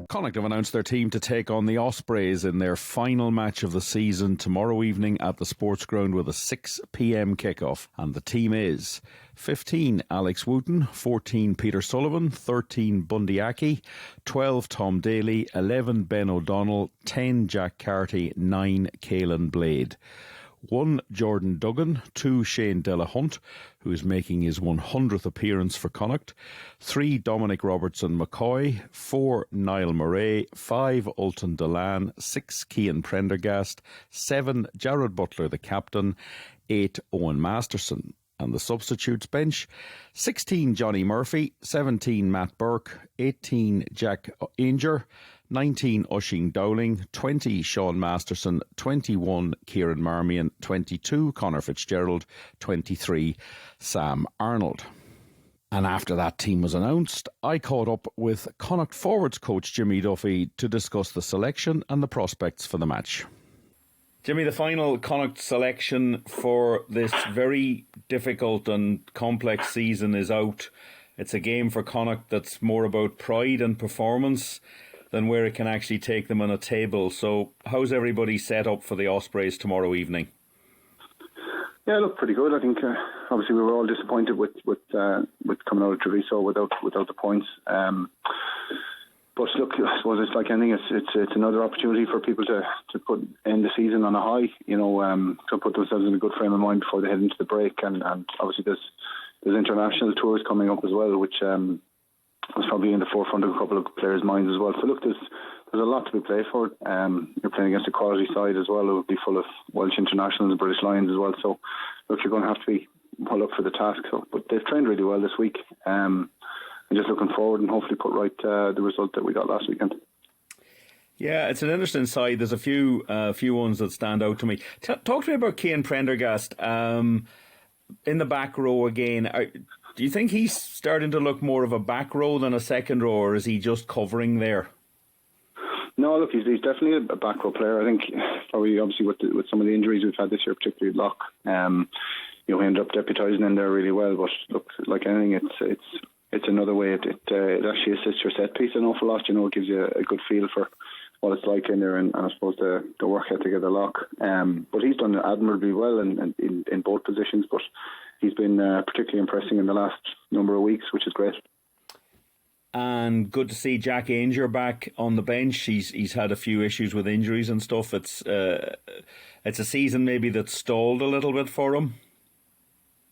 Connacht have announced their team to take on the Ospreys in their final match of the season tomorrow evening at the Sports Ground with a 6 p.m. kickoff. And the team is 15 Alex Wooten, 14 Peter Sullivan, 13 Bundy Aki, 12 Tom Daly, 11 Ben O'Donnell, 10 Jack Carty, 9 Caelan Blade. 1 Jordan Duggan, 2 Shane Delahunt, who is making his 100th appearance for Connacht, 3 Dominic Robertson McCoy, 4 Niall Murray, 5 Ulton Delan, 6 Cian Prendergast, 7 Jared Butler the captain, 8 Owen Masterson. And the substitutes bench, 16 Johnny Murphy, 17 Matt Burke, 18 Jack Ainger, 19 Ushing Dowling, 20 Sean Masterson, 21 Kieran Marmion, 22 Conor Fitzgerald, 23 Sam Arnold. And after that team was announced, I caught up with Connacht forwards coach Jimmy Duffy to discuss the selection and the prospects for the match. Jimmy, the final Connacht selection for this very difficult and complex season is out. It's a game for Connacht that's more about pride and performance than where it can actually take them on a table. So how's everybody set up for the Ospreys tomorrow evening? Yeah, look, pretty good. I think obviously we were all disappointed with coming out of Treviso without the points. But look, I suppose it's like anything. It's another opportunity for people to end the season on a high. To put themselves in a good frame of mind before they head into the break. And obviously there's international tours coming up as well, which was probably in the forefront of a couple of players' minds as well. So look, there's a lot to be played for. You're playing against a quality side as well. It will be full of Welsh internationals and British Lions as well. So look, you're going to have to be well up for the task. So, but they've trained really well this week. I'm just looking forward and hopefully put right the result that we got last weekend. Yeah, it's an interesting side. There's a few ones that stand out to me. Talk to me about Cian Prendergast in the back row again. Do you think he's starting to look more of a back row than a second row, or is he just covering there? No, look, he's definitely a back row player. I think probably obviously with some of the injuries we've had this year, particularly Locke, he ended up deputising in there really well. But look, like anything, it's another way. It actually assists your set piece an awful lot. It gives you a good feel for what it's like in there, and I suppose the work ethic of the lock. But he's done admirably well in both positions. But he's been particularly impressing in the last number of weeks, which is great. And good to see Jack Ainger back on the bench. He's had a few issues with injuries and stuff. It's a season maybe that stalled a little bit for him.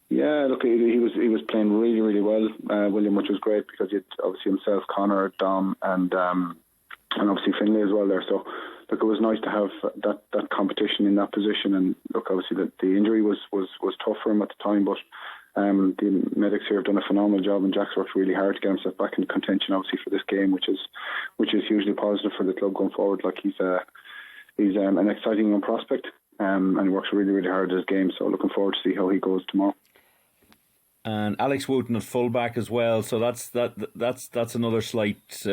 Yeah, look, he was playing really, really well, William, which was great because he had obviously himself, Connor, Dom, and obviously Finlay as well there. So, look, it was nice to have that competition in that position. And look, obviously the injury was tough for him at the time, but the medics here have done a phenomenal job, and Jack's worked really hard to get himself back in contention, obviously for this game, which is hugely positive for the club going forward. Like he's an exciting young prospect, and he works really, really hard at his game. So, looking forward to see how he goes tomorrow. And Alex Wooten at fullback as well, so that's another slight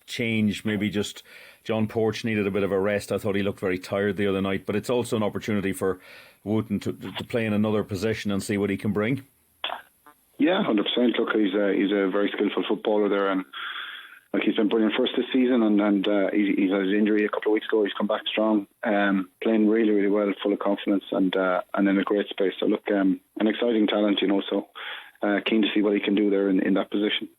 change. Maybe just John Porch needed a bit of a rest. I thought he looked very tired the other night, but it's also an opportunity for Wooten to play in another position and see what he can bring. Yeah, 100%. Look, he's a very skillful footballer there, and like he's been brilliant for us this season, and he's had his injury a couple of weeks ago. He's come back strong, playing really, really well, full of confidence, and in a great space. So look, an exciting talent, so keen to see what he can do there in that position.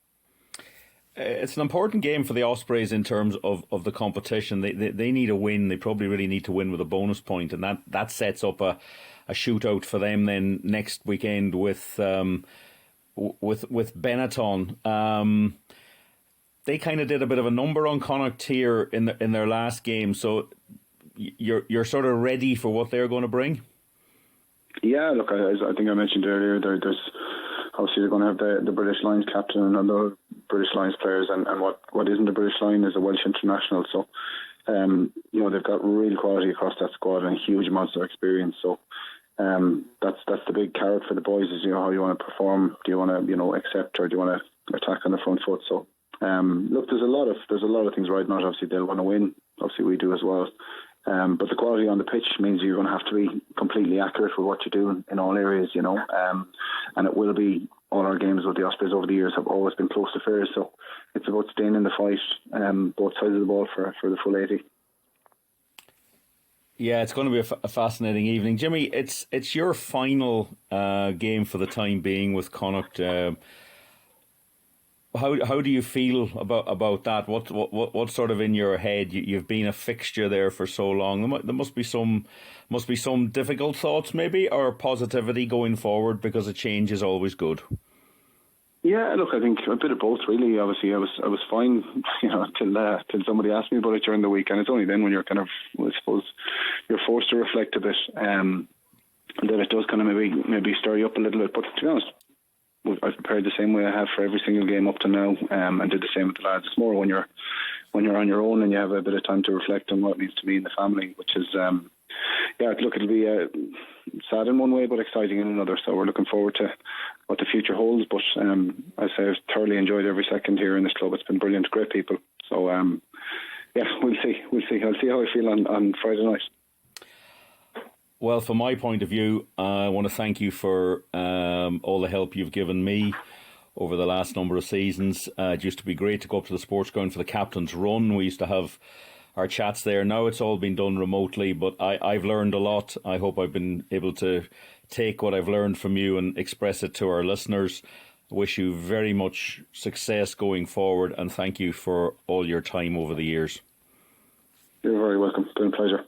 It's an important game for the Ospreys in terms of the competition. They need a win. They probably really need to win with a bonus point, and that sets up a shootout for them then next weekend with Benetton. They kind of did a bit of a number on Connacht here in their last game, so you're sort of ready for what they're going to bring. Yeah, look, I think I mentioned earlier, there's obviously they're going to have the British Lions captain and other British Lions players, and what isn't a British Lion is a Welsh international. So, they've got real quality across that squad and huge amounts of experience. So, that's the big carrot for the boys is how you want to perform. Do you want to accept, or do you want to attack on the front foot? So. Look, there's a lot of things right now. Obviously, they'll want to win. Obviously, we do as well. But the quality on the pitch means you're going to have to be completely accurate with what you do in all areas, and it will be. All our games with the Ospreys over the years have always been close affairs, so it's about staying in the fight, both sides of the ball for the full 80. Yeah, it's going to be a fascinating evening, Jimmy. It's your final game for the time being with Connacht. How do you feel about that? What's sort of in your head? You've been a fixture there for so long. There must be some difficult thoughts, maybe, or positivity going forward, because a change is always good. Yeah, look, I think a bit of both, really. Obviously, I was fine, till somebody asked me about it during the week, and it's only then when you're kind of, I suppose, you're forced to reflect a bit, and that it does kind of maybe stir you up a little bit. But to be honest, I've prepared the same way I have for every single game up to now, and did the same with the lads. It's more when you're on your own and you have a bit of time to reflect on what it means to be in the family, which is, look, it'll be sad in one way, but exciting in another. So we're looking forward to what the future holds. But I say I've thoroughly enjoyed every second here in this club. It's been brilliant, great people. So we'll see. I'll see how I feel on Friday night. Well, from my point of view, I want to thank you for all the help you've given me over the last number of seasons. It used to be great to go up to the sports ground for the captain's run. We used to have our chats there. Now it's all been done remotely, but I've learned a lot. I hope I've been able to take what I've learned from you and express it to our listeners. I wish you very much success going forward, and thank you for all your time over the years. You're very welcome. It's been a pleasure.